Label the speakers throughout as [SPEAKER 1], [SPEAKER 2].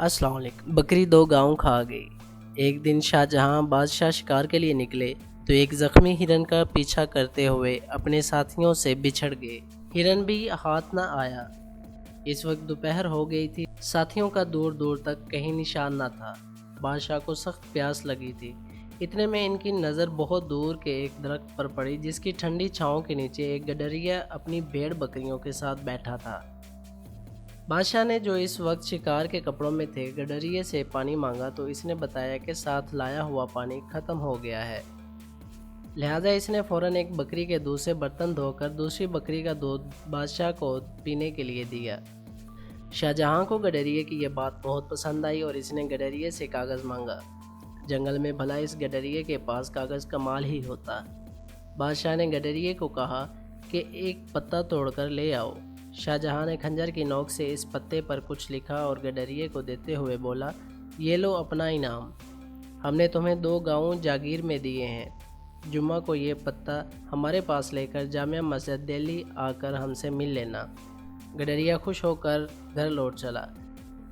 [SPEAKER 1] अस्सलाम वालेकुम। बकरी दो गांव खा गई। एक दिन शाहजहां बादशाह शिकार के लिए निकले तो एक जख्मी हिरन का पीछा करते हुए अपने साथियों से बिछड़ गए। हिरन भी हाथ न आया। इस वक्त दोपहर हो गई थी। साथियों का दूर दूर तक कहीं निशान न था। बादशाह को सख्त प्यास लगी थी। इतने में इनकी नज़र बहुत दूर के एक दरख्त पर पड़ी जिसकी ठंडी छांव के नीचे एक गडरिया अपनी भेड़ बकरियों के साथ बैठा था। बादशाह ने, जो इस वक्त शिकार के कपड़ों में थे, गडरिये से पानी मांगा तो इसने बताया कि साथ लाया हुआ पानी ख़त्म हो गया है। लिहाजा इसने फ़ौरन एक बकरी के दूध से बर्तन धोकर दूसरी बकरी का दूध बादशाह को पीने के लिए दिया। शाहजहां को गडरिये की यह बात बहुत पसंद आई और इसने गडरिये से कागज़ मांगा। जंगल में भला इस गडरिये के पास कागज़ का माल ही होता। बादशाह ने गडरिये को कहा कि एक पत्ता तोड़कर ले आओ। शाहजहां ने खंजर की नोक से इस पत्ते पर कुछ लिखा और गडरिये को देते हुए बोला, ये लो अपना इनाम। हमने तुम्हें 2 गाँव जागीर में दिए हैं। जुम्मा को ये पत्ता हमारे पास लेकर जामिया मस्जिद दिल्ली आकर हमसे मिल लेना। गडरिया खुश होकर घर लौट चला।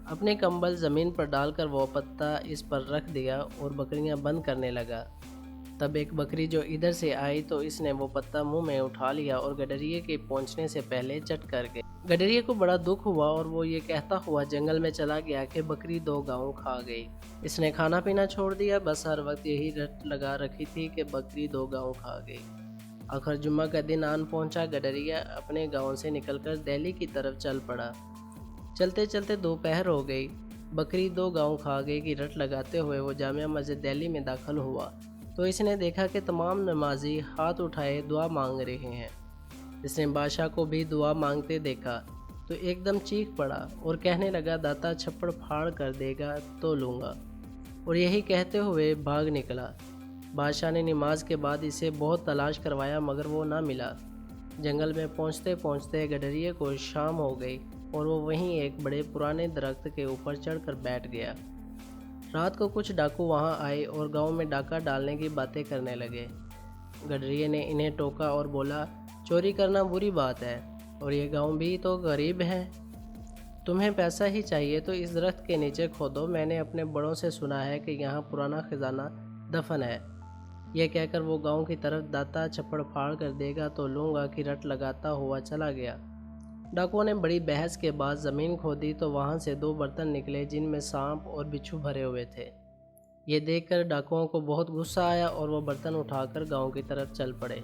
[SPEAKER 1] अपने कंबल ज़मीन पर डालकर वो पत्ता इस पर रख दिया और बकरियां बंद करने लगा। तब एक बकरी जो इधर से आई तो इसने वो पत्ता मुंह में उठा लिया और गडरिये के पहुंचने से पहले चट कर गई। गडरिये को बड़ा दुख हुआ और वो ये कहता हुआ जंगल में चला गया कि बकरी 2 गाँव खा गई। इसने खाना पीना छोड़ दिया। बस हर वक्त यही रट लगा रखी थी कि बकरी 2 गाँव खा गई। आखिर जुम्मा का दिन आन पहुंचा। गडरिया अपने गाँव से निकलकर दिल्ली की तरफ चल पड़ा। चलते चलते दोपहर हो गई। बकरी 2 गाँव खा गई की रट लगाते हुए वो जामिया मस्जिद दिल्ली में दाखिल हुआ तो इसने देखा कि तमाम नमाजी हाथ उठाए दुआ मांग रहे हैं। इसने बादशाह को भी दुआ मांगते देखा तो एकदम चीख पड़ा और कहने लगा, दाता छप्पड़ फाड़ कर देगा तो लूँगा। और यही कहते हुए भाग निकला। बादशाह ने नमाज के बाद इसे बहुत तलाश करवाया मगर वो ना मिला। जंगल में पहुँचते पहुँचते गडरिये को शाम हो गई और वो वहीं एक बड़े पुराने दरख्त के ऊपर चढ़कर बैठ गया। रात को कुछ डाकू वहां आए और गांव में डाका डालने की बातें करने लगे। गडरिये ने इन्हें टोका और बोला, चोरी करना बुरी बात है और ये गांव भी तो गरीब है। तुम्हें पैसा ही चाहिए तो इस दरख्त के नीचे खोदो। मैंने अपने बड़ों से सुना है कि यहाँ पुराना खजाना दफन है। यह कहकर वो गांव की तरफ दाता छप्पड़ फाड़ कर देगा तो लूँगा की रट लगाता हुआ चला गया। डाकुओं ने बड़ी बहस के बाद ज़मीन खोदी तो वहाँ से 2 बर्तन निकले जिनमें सांप और बिच्छू भरे हुए थे। ये देखकर डाकुओं को बहुत गुस्सा आया और वो बर्तन उठाकर गांव की तरफ चल पड़े।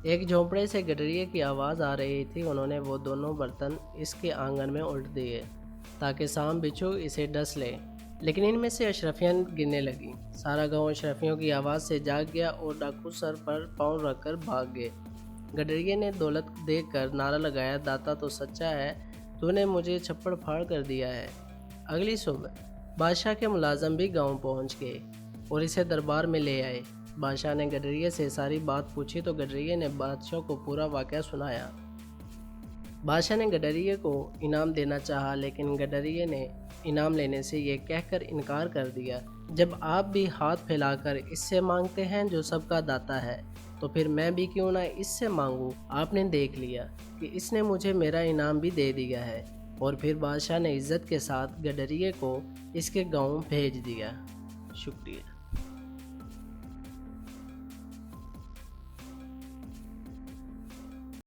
[SPEAKER 1] एक झोंपड़े से गडरिये की आवाज़ आ रही थी। उन्होंने वो दोनों बर्तन इसके आंगन में उल्ट दिए ताकि सांप बिच्छू इसे डस ले, लेकिन इनमें से अशरफियाँ गिरने लगी। सारा गाँव अशरफियों की आवाज़ से जाग गया और डाकू सर पर पाँव रखकर भाग गए। गडरिये ने दौलत देखकर नारा लगाया, दाता तो सच्चा है, तूने मुझे छप्पड़ फाड़ कर दिया है। अगली सुबह बादशाह के मुलाजम भी गांव पहुंच गए और इसे दरबार में ले आए। बादशाह ने गडरिये से सारी बात पूछी तो गडरिये ने बादशाह को पूरा वाक़या सुनाया। बादशाह ने गडरिये को इनाम देना चाहा लेकिन गडरिये ने इनाम लेने से ये कहकर इनकार कर दिया, जब आप भी हाथ फैलाकर इससे मांगते हैं जो सबका दाता है तो फिर मैं भी क्यों ना इससे मांगूं। आपने देख लिया कि इसने मुझे मेरा इनाम भी दे दिया है। और फिर बादशाह ने इज़्ज़त के साथ गडरिये को इसके गांव भेज दिया। शुक्रिया।